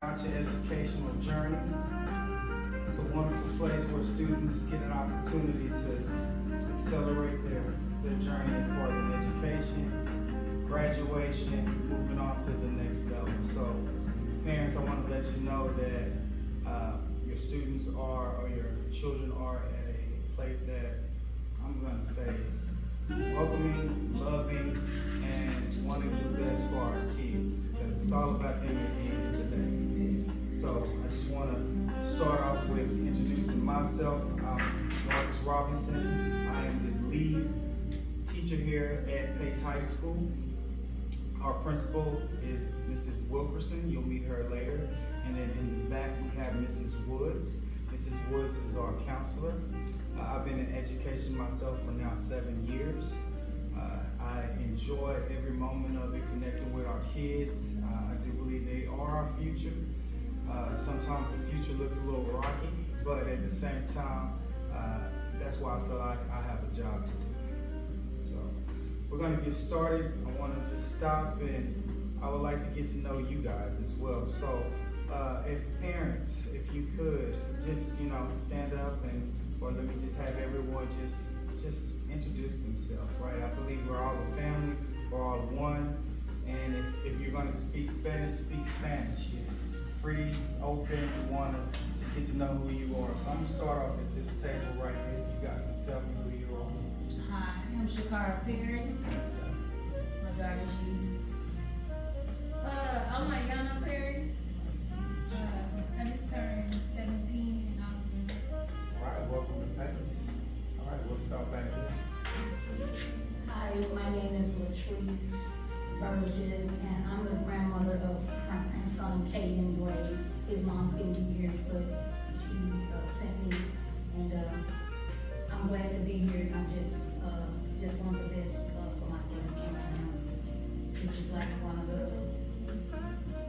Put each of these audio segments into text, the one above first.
About your educational journey. It's a wonderful place where students get an opportunity to accelerate their journey as far as an education, graduation, moving on to the next level. So, parents, I want to let you know that your students are, or your children are at a place that I'm going to say is welcoming, loving, and wanting to do best for our kids, because it's all about them at the end of the day. So I just want to start off with introducing myself. I'm Marcus Robinson. I am the lead teacher here at Pace High School. Our principal is Mrs. Wilkerson. You'll meet her later. And then in the back we have Mrs. Woods. Mrs. Woods is our counselor. I've been in education myself for now 7 years. I enjoy every moment of it connecting with our kids. I do believe they are our future. Sometimes the future looks a little rocky, but at the same time, that's why I feel like I have a job to do. So we're going to get started. I want to just stop, and I would like to get to know you guys as well. So if parents, if you could just, stand up, and or let me just have everyone just introduce themselves, right? I believe we're all a family, we're all one, and if you're going to speak Spanish, speak Spanish. It's free, it's open. You want to just get to know who you are. So I'm going to start off at this table right here. If you guys can tell me who you are. Hi, I'm Shakara Perry. My daughter, I'm Ayana Perry. I just turned 17 in August. All right, welcome to Pace. All right, we'll start back here. Hi, my name is Latrice Burgess, and I'm the grandmother of my grandson, Caden Gray. His mom couldn't be here, but she sent me, and I'm glad to be here. And I just want the best for my grandson right now. This is like one of the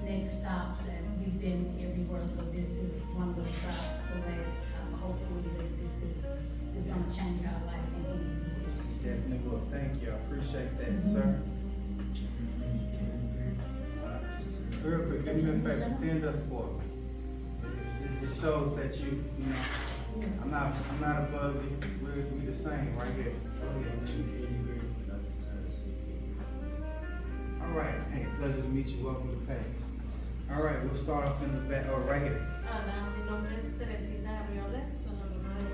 next stops that we've been everywhere, so this is one of the stops, the last stop. Hopefully that this is going to change our life. Definitely will. Thank you. I appreciate that, sir. Real quick, do me a favor, stand up for me. It shows that you know, I'm not above you. We're the same right here. All right. Hey, pleasure to meet you. Welcome to Pace. All right, we'll start off in the back. Oh, right here. Hola, mi nombre es Teresita Arriola, soy la mamá de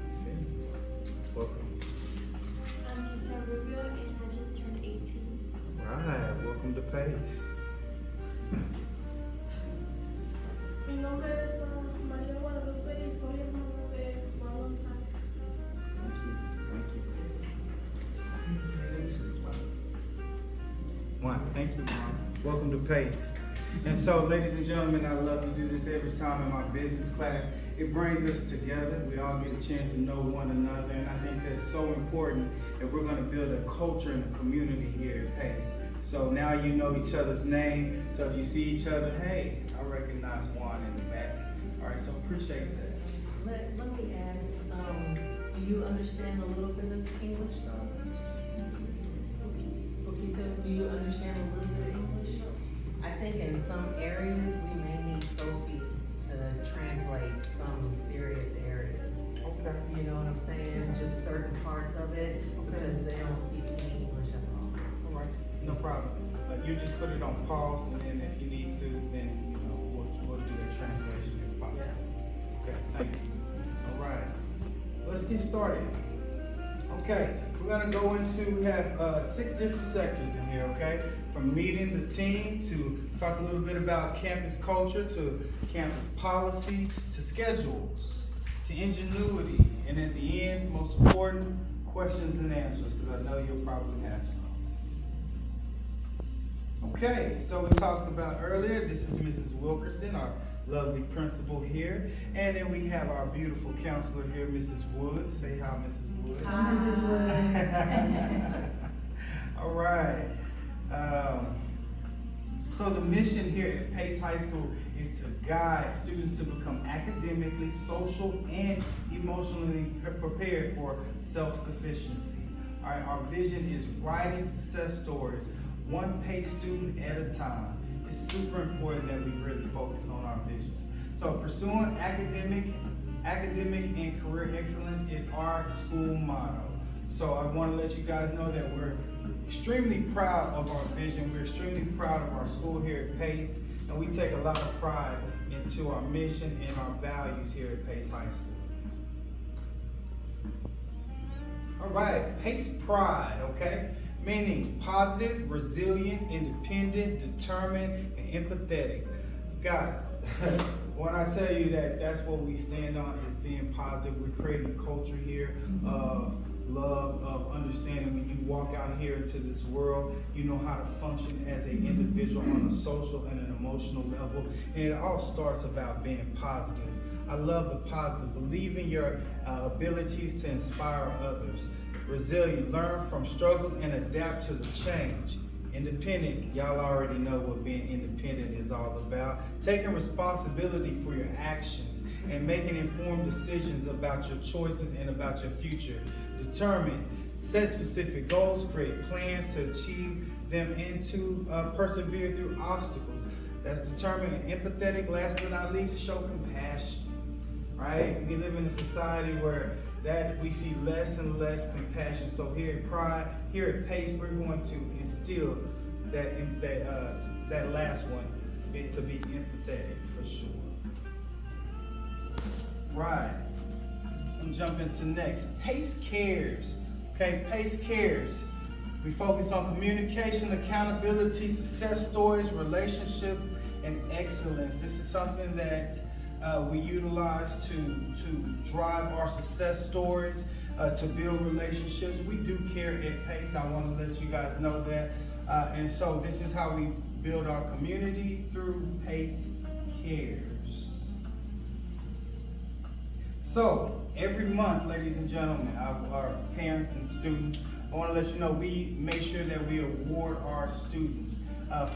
Giselle. Welcome. I'm Giselle Rubio and I just turned 18. All right, welcome to Pace. Mi nombre es María Guadalupe y soy hermana de Juan González. Thank you. Thank you, Mom. Welcome to Pace. And so, ladies and gentlemen, I love to do this every time in my business class. It brings us together. We all get a chance to know one another, and I think that's so important if we're going to build a culture and a community here at Pace. So now you know each other's name. So if you see each other, hey, I recognize Juan in the back. All right, so appreciate that. Let me ask, do you understand a little bit of English though? Do you understand a little bit of English? I think in some areas we may need Sophie to translate some serious areas. Okay. Do you know what I'm saying? Just certain parts of it, because they don't speak any English at all. All right, no problem. You just put it on pause, and then if you need to, then we'll do the translation if possible. Yeah. Okay, thank you. All right, let's get started. Okay, we're gonna go into, we have 6 different sectors in here, okay? From meeting the team, to talk a little bit about campus culture, to campus policies, to schedules, to ingenuity, and at the end, most important, questions and answers, because I know you'll probably have some. Okay, so we talked about earlier, this is Mrs. Wilkerson, our lovely principal here. And then we have our beautiful counselor here, Mrs. Woods. Say hi, Mrs. Woods. Hi, Mrs. Woods. All right. So the mission here at Pace High School is to guide students to become academically, social, and emotionally prepared for self-sufficiency. All right, our vision is writing success stories, one Pace student at a time. it's super important that we really focus on our vision. So pursuing academic and career excellence is our school motto. So I want to let you guys know that we're extremely proud of our vision. We're extremely proud of our school here at Pace, and we take a lot of pride into our mission and our values here at Pace High School. All right, Pace Pride, okay? Meaning positive, resilient, independent, determined, and empathetic. Guys, when I tell you that that's what we stand on, is being positive. We're creating a culture here of love, of understanding. When you walk out here into this world, you know how to function as an individual on a social and an emotional level. And it all starts about being positive. I love the positive. Believe in your abilities to inspire others. Resilient, learn from struggles and adapt to the change. Independent, y'all already know what being independent is all about. Taking responsibility for your actions and making informed decisions about your choices and about your future. Determined, set specific goals, create plans to achieve them, and to persevere through obstacles. That's determined. And empathetic, last but not least, show compassion. Right? We live in a society where we see less and less compassion. So here at Pride, here at Pace, we're going to instill that last one, to be empathetic for sure. Right. I'm jumping to next. Pace Cares. Okay, Pace Cares. We focus on communication, accountability, success stories, relationship, and excellence. This is something that we utilize to drive our success stories, to build relationships. We do care at Pace. I want to let you guys know that. And so this is how we build our community, through Pace Cares. So every month, ladies and gentlemen, our parents and students, I want to let you know we make sure that we award our students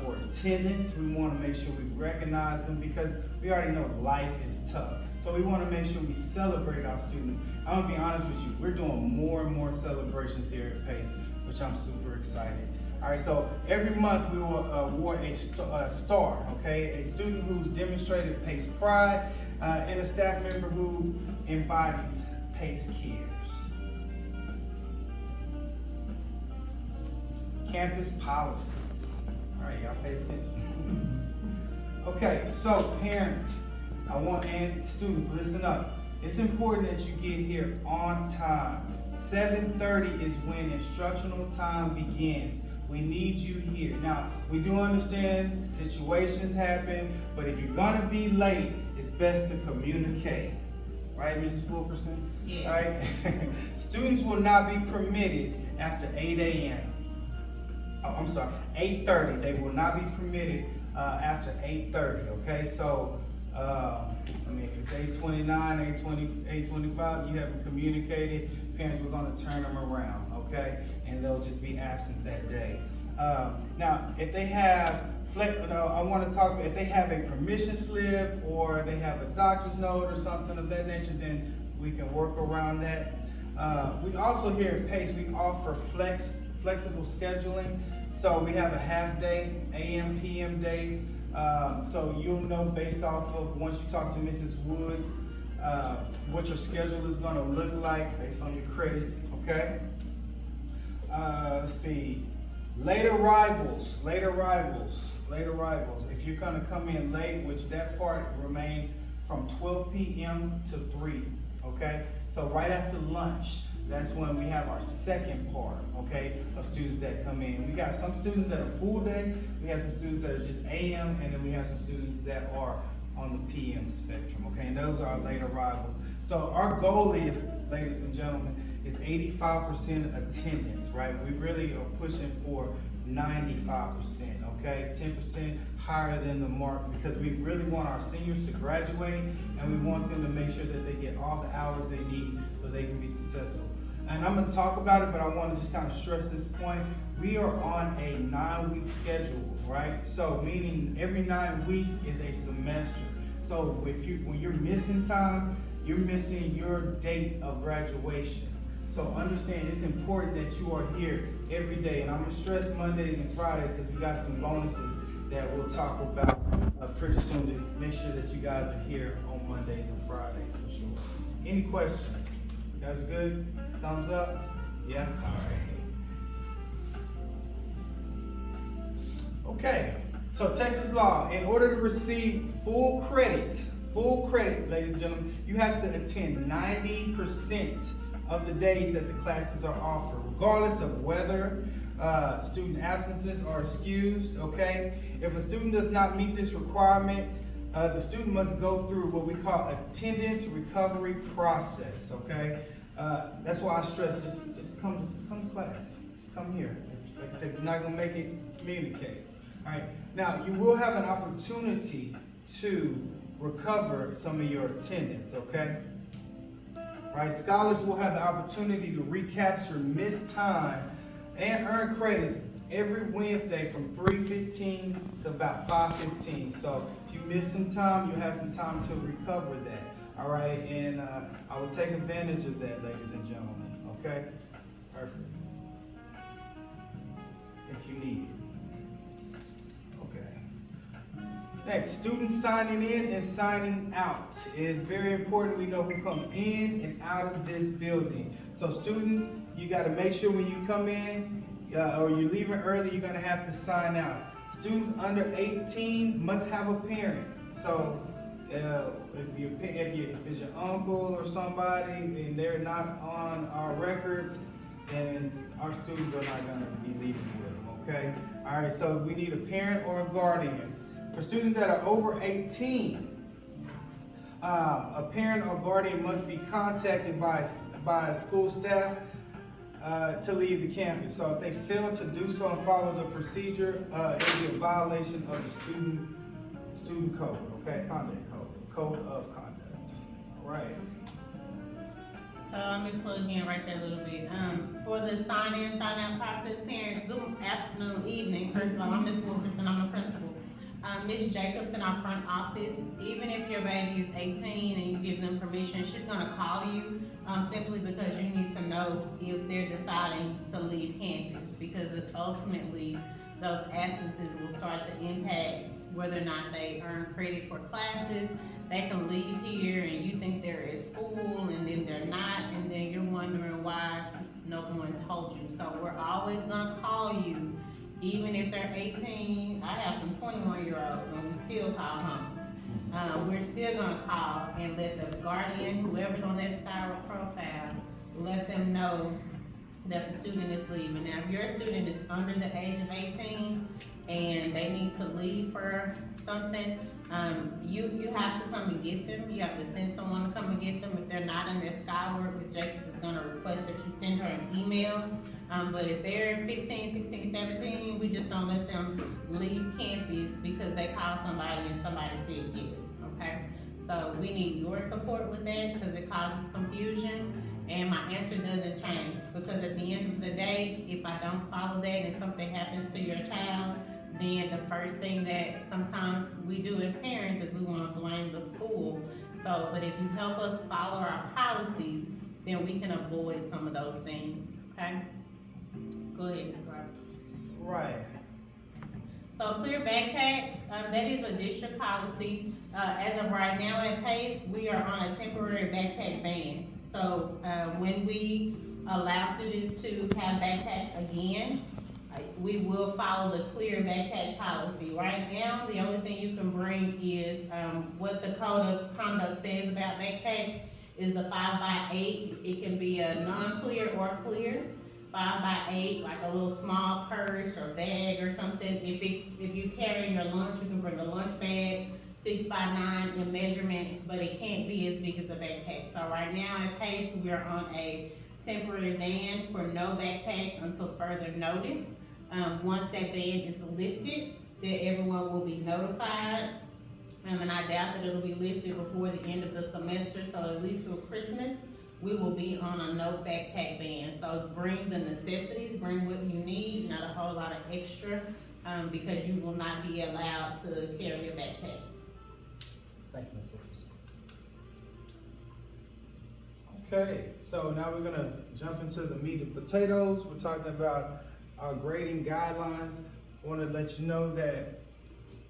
for attendance. We want to make sure we recognize them, because we already know life is tough. So we want to make sure we celebrate our students. I'm going to be honest with you, we're doing more and more celebrations here at Pace, which I'm super excited. All right, so every month we will award a star, okay? A student who's demonstrated Pace Pride, and a staff member who embodies Pace Cares. Campus policies. All right, y'all pay attention. Okay, so parents, and students, listen up. It's important that you get here on time. 7:30 is when instructional time begins. We need you here. Now, we do understand situations happen, but if you're gonna be late, it's best to communicate. Right, Mrs. Wilkerson? Yeah. All right? Students will not be permitted after 8 a.m. Oh, I'm sorry, 8:30. They will not be permitted after 8:30, okay? So, if it's 8:29, 8:25, you haven't communicated, parents, we're gonna turn them around, okay? And they'll just be absent that day. Now, if they have, I wanna talk about, if they have a permission slip or they have a doctor's note or something of that nature, then we can work around that. We also here at Pace, we offer flexible scheduling. So we have a half day, AM, PM day. So you'll know based off of, once you talk to Mrs. Woods, what your schedule is gonna look like based on your credits, okay? Let's see, late arrivals. If you're gonna come in late, which that part remains from 12 p.m. to 3, okay? So right after lunch, that's when we have our second part, okay, of students that come in. We got some students that are full day, we have some students that are just AM, and then we have some students that are on the PM spectrum, okay? And those are our late arrivals. So our goal is, ladies and gentlemen, is 85% attendance, right? We really are pushing for 95%, okay? 10% higher than the mark, because we really want our seniors to graduate, and we want them to make sure that they get all the hours they need so they can be successful. And I'm gonna talk about it, but I wanna just kind of stress this point. We are on a 9-week schedule, right? So meaning every 9 weeks is a semester. So when you're missing time, you're missing your date of graduation. So understand, it's important that you are here every day. And I'm gonna stress Mondays and Fridays because we got some bonuses that we'll talk about pretty soon to make sure that you guys are here on Mondays and Fridays for sure. Any questions? You guys good? Thumbs up? Yeah? All right. Okay, so Texas law, in order to receive full credit, ladies and gentlemen, you have to attend 90% of the days that the classes are offered, regardless of whether student absences are excused, okay? If a student does not meet this requirement, the student must go through what we call attendance recovery process, okay? That's why I stress, just come to class, just come here. Like I said, if you're not gonna make it, communicate. All right, now you will have an opportunity to recover some of your attendance, okay? Right, scholars will have the opportunity to recapture missed time and earn credits every Wednesday from 3:15 to about 5:15. So if you miss some time, you have some time to recover that. All right, and I will take advantage of that, ladies and gentlemen. Okay, perfect. If you need it. Okay. Next, students signing in and signing out. It is very important we know who comes in and out of this building. So students, you got to make sure when you come in or you're leaving early, you're going to have to sign out. Students under 18 must have a parent. So if it's your uncle or somebody and they're not on our records, then our students are not going to be leaving with them, okay? All right, so we need a parent or a guardian. For students that are over 18, a parent or guardian must be contacted by school staff to leave the campus. So if they fail to do so and follow the procedure, it will be a violation of the student code, okay, code of conduct. All right. So let me plug in right there a little bit. For the sign-in, sign-out process, parents, good afternoon, evening. First of all, I'm Ms. Wilson, I'm the principal. Ms. Jacobs in our front office, even if your baby is 18 and you give them permission, she's gonna call you simply because you need to know if they're deciding to leave campus, because ultimately those absences will start to impact whether or not they earn credit for classes. They can leave here and you think they're at school and then they're not, and then you're wondering why no one told you. So we're always gonna call you. Even if they're 18, I have some 21-year-olds and we still call home. We're still gonna call and let the guardian, whoever's on that spiral profile, let them know that the student is leaving. Now, if your student is under the age of 18 and they need to leave for something, you have to come and get them. You have to send someone to come and get them. If they're not in their Skyward, Ms. Jacobs is gonna request that you send her an email. But if they're 15, 16, 17, we just don't let them leave campus because they call somebody and somebody said yes, okay? So we need your support with that because it causes confusion, and my answer doesn't change, because at the end of the day, if I don't follow that and something happens to your child, then the first thing that sometimes we do as parents is we want to blame the school. So, but if you help us follow our policies, then we can avoid some of those things, okay? Go ahead, Ms. Roberts. Right. So clear backpacks, that is a district policy. As of right now at PACE, we are on a temporary backpack ban. So when we allow students to have backpacks again, we will follow the clear backpack policy. Right now, the only thing you can bring is what the code of conduct says about backpacks is the 5x8. It can be a non-clear or clear. 5x8, like a little small purse or bag or something. If you carry your lunch, you can bring a lunch bag, 6x9 in measurement, but it can't be as big as a backpack. So right now at PACE, we are on a temporary ban for no backpacks until further notice. Once that ban is lifted, then everyone will be notified. And I doubt that it'll be lifted before the end of the semester, so at least through Christmas, we will be on a no backpack ban. So bring the necessities, bring what you need, not a whole lot of extra, because you will not be allowed to carry a backpack. Thank you, Ms. Williams. Okay, so now we're gonna jump into the meat and potatoes. We're talking about our grading guidelines. I wanna let you know that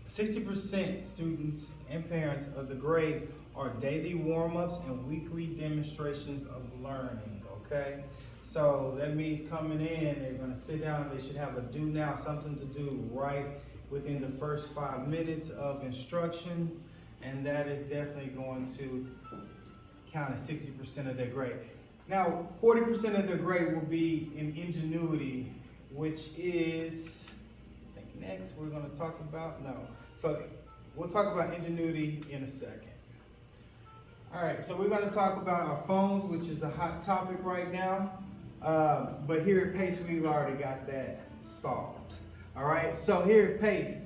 60% students and parents of the grades are daily warm-ups and weekly demonstrations of learning, okay? So that means coming in, they're gonna sit down, they should have a do now, something to do right within the first 5 minutes of instructions, and that is definitely going to count as 60% of their grade. Now, 40% of their grade will be in ingenuity, which is, I think next we're gonna talk about, no. So we'll talk about ingenuity in a second. All right, so we're gonna talk about our phones, which is a hot topic right now. But here at Pace, we've already got that solved. All right, so here at Pace,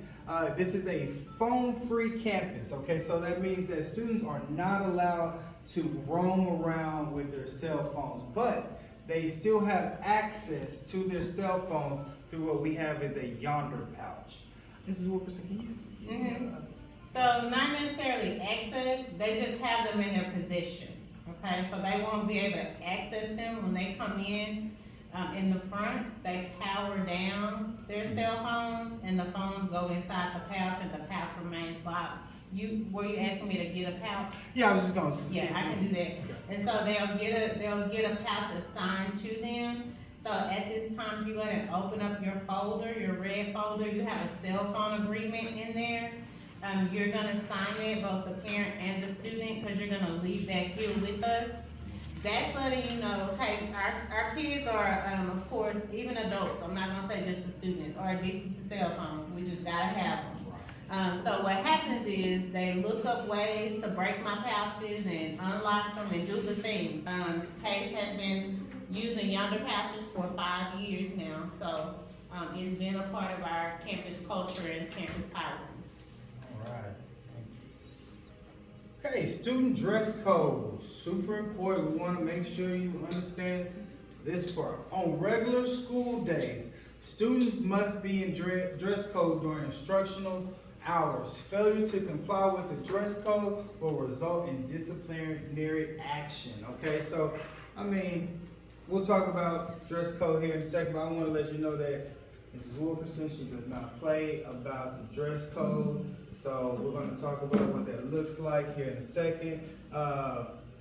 this is a phone-free campus, okay? So that means that students are not allowed to roam around with their cell phones, but they still have access to their cell phones through what we have as a Yonder pouch. Mrs. Wilkerson, can you? So not necessarily access, they just have them in their position, okay? So they won't be able to access them when they come in the front. They power down their cell phones and the phones go inside the pouch and the pouch remains locked. Were you asking me to get a pouch? Yeah, I was just gonna. Yeah, I can do that. And so they'll get a pouch assigned to them. So at this time, if you go ahead and open up your folder, your red folder, you have a cell phone agreement in there. You're gonna sign it, both the parent and the student, because you're gonna leave that here with us. That's letting you know, okay, our kids are, of course, even adults, I'm not gonna say just the students, are addicted to cell phones. We just gotta have them. So what happens is they look up ways to break my pouches and unlock them and do the things. Pace has been using Yonder pouches for 5 years now, so it's been a part of our campus culture and campus policies. All right. Okay, student dress code, super important. We want to make sure you understand this part. On regular school days, students must be in dress code during instructional hours. Failure to comply with the dress code will result in disciplinary action. Okay, so I mean, we'll talk about dress code here in a second, but I want to let you know that Mrs. Wilkerson, she does not play about the dress code. So we're going to talk about what that looks like here in a second.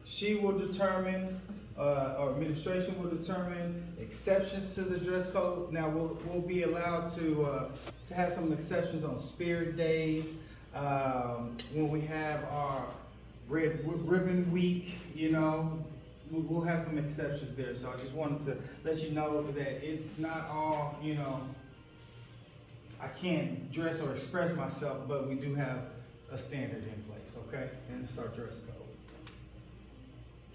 She will determine, or administration will determine exceptions to the dress code. Now we'll be allowed to have some exceptions on Spirit Days, when we have our Red Ribbon Week, you know. We'll have some exceptions there, so I just wanted to let you know that it's not all, you know, I can't dress or express myself, but we do have a standard in place, okay? And it's our dress code.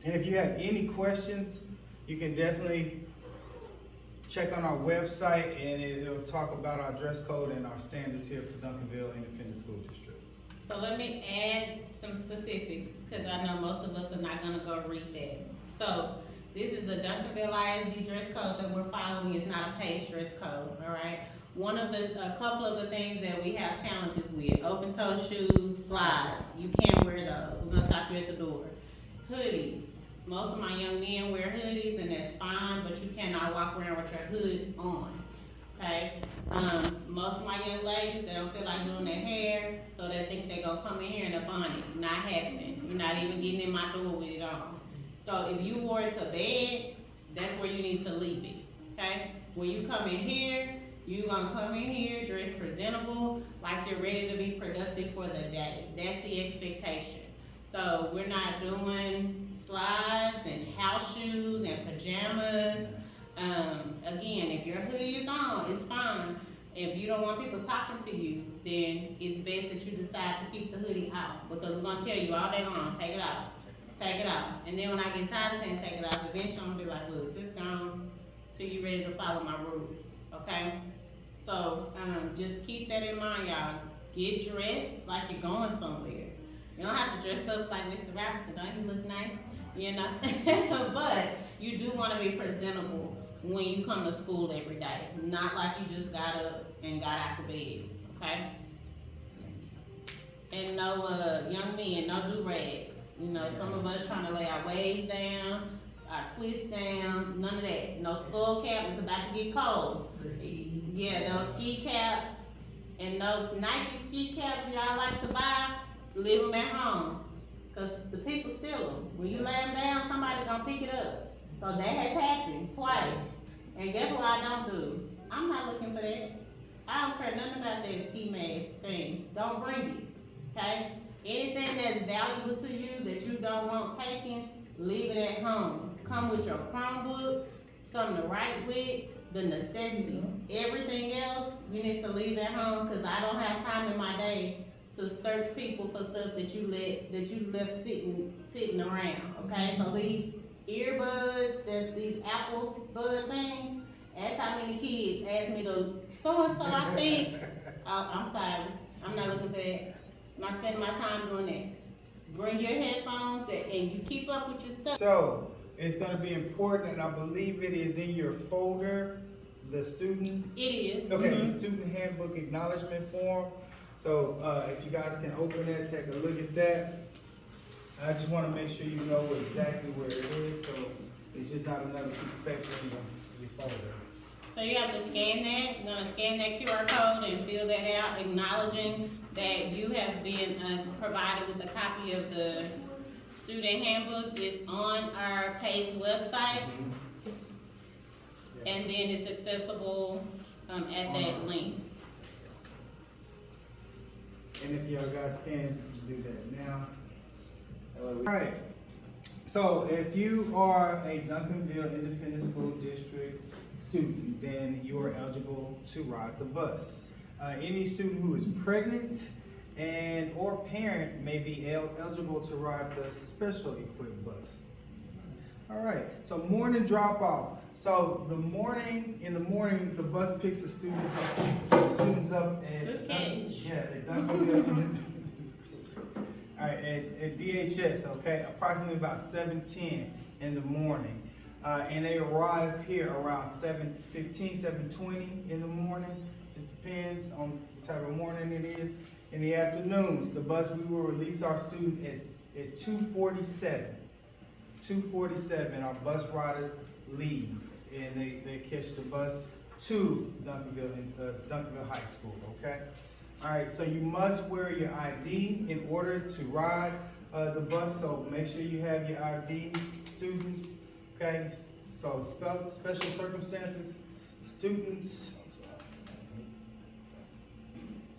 And if you have any questions, you can definitely check on our website, and it'll talk about our dress code and our standards here for Duncanville Independent School District. So let me add some specifics, because I know most of us are not gonna go read that. So this is the Duncanville ISD dress code that we're following. It's not a Pace dress code, all right? A couple of the things that we have challenges with, open-toe shoes, slides. You can't wear those. We're gonna stop you at the door. Hoodies. Most of my young men wear hoodies, and that's fine, but you cannot walk around with your hood on, okay? Most of my young ladies, they don't feel like doing their hair, so they think they're gonna come in here in a bonnet. Not happening. You're not even getting in my door with it on. So if you wore it to bed, that's where you need to leave it, okay? When you come in here, you're gonna come in here dressed presentable, like you're ready to be productive for the day. That's the expectation. So we're not doing slides and house shoes and pajamas. Again, if your hoodie is on, it's fine. If you don't want people talking to you, then it's best that you decide to keep the hoodie off, because we're gonna tell you all day long, take it off. Take it off. And then when I get tired of saying take it off, eventually I'm gonna be like, look, just go on till you're ready to follow my rules, okay? So, just keep that in mind, y'all. Get dressed like you're going somewhere. You don't have to dress up like Mr. Robertson, don't you look nice? You know? But you do wanna be presentable when you come to school every day. Not like you just got up and got out the bed, okay? And no, young men, no do-rags. You know, some of us trying to lay our waves down, our twists down, none of that. No skull cap, it's about to get cold. The ski. Yeah, those ski caps And those Nike ski caps y'all like to buy, leave them at home. Cause the people steal them. When you lay them down, somebody gonna pick it up. So that has happened twice. And guess what I don't do? I'm not looking for that. I don't care nothing about that ski mask thing. Don't bring it, okay? Anything that's valuable to you that you don't want taken, leave it at home. Come with your Chromebook, something to write with, the necessities. Everything else, you need to leave at home, cause I don't have time in my day to search people for stuff that you left sitting around, okay? So leave earbuds, that's these Apple Bud things. Ask how many kids ask me to, so-and-so I think. Oh, I'm sorry, I'm not looking for that. I'm not spending my time doing that. Bring your headphones and you keep up with your stuff. So, it's gonna be important, and I believe it is in your folder, the student. It is. Okay, the student handbook acknowledgement form. So, if you guys can open that, take a look at that. I just wanna make sure you know exactly where it is, so it's just not another piece of paper in your folder. So you have to scan that, you're gonna scan that QR code and fill that out, acknowledging that you have been provided with a copy of the student handbook. It's on our PACE website, and then it's accessible at that link. And if y'all guys can do that now. Alright, so if you are a Duncanville Independent School District student, then you are eligible to ride the bus. Any student who is pregnant and or parent may be eligible to ride the special equipped bus. Alright, so morning drop off. So in the morning, the bus picks the students up at Duncanville Independent School. Alright, at DHS, okay, approximately about 7:10 in the morning. And they arrive here around 7:15, 7:20 in the morning. Just depends on what type of morning it is. In the afternoons, the bus, we will release our students at 2:47. 2:47, our bus riders leave, and they catch the bus to Duncanville High School, okay? All right, so you must wear your ID in order to ride the bus, so make sure you have your ID, students, okay? So special circumstances, students.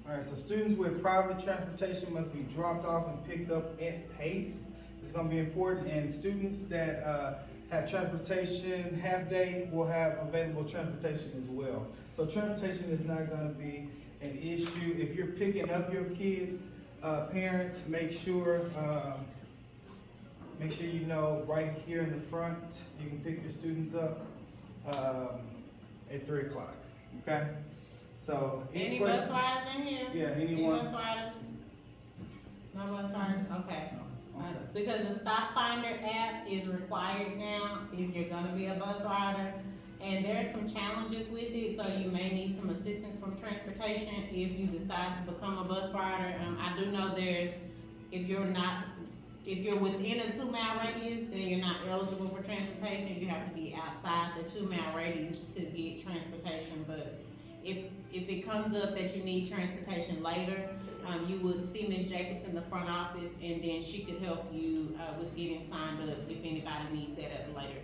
All right, so students with private transportation must be dropped off and picked up at PACE. It's gonna be important, and students that have transportation half day will have available transportation as well. So transportation is not gonna be an issue. If you're picking up your kids, parents, make sure you know right here in the front, you can pick your students up at 3 o'clock, okay? So, Any bus riders in here? Yeah, Any anyone? bus riders? No bus riders, okay. Because the Stop Finder app is required now if you're gonna be a bus rider. And there's some challenges with it, so you may need some assistance from transportation if you decide to become a bus rider. I do know if you're within a 2-mile radius, then you're not eligible for transportation. You have to be outside the 2-mile radius to get transportation. But if it comes up that you need transportation later, you would see Ms. Jacobs in the front office, and then she could help you with getting signed up if anybody needs that at a later date.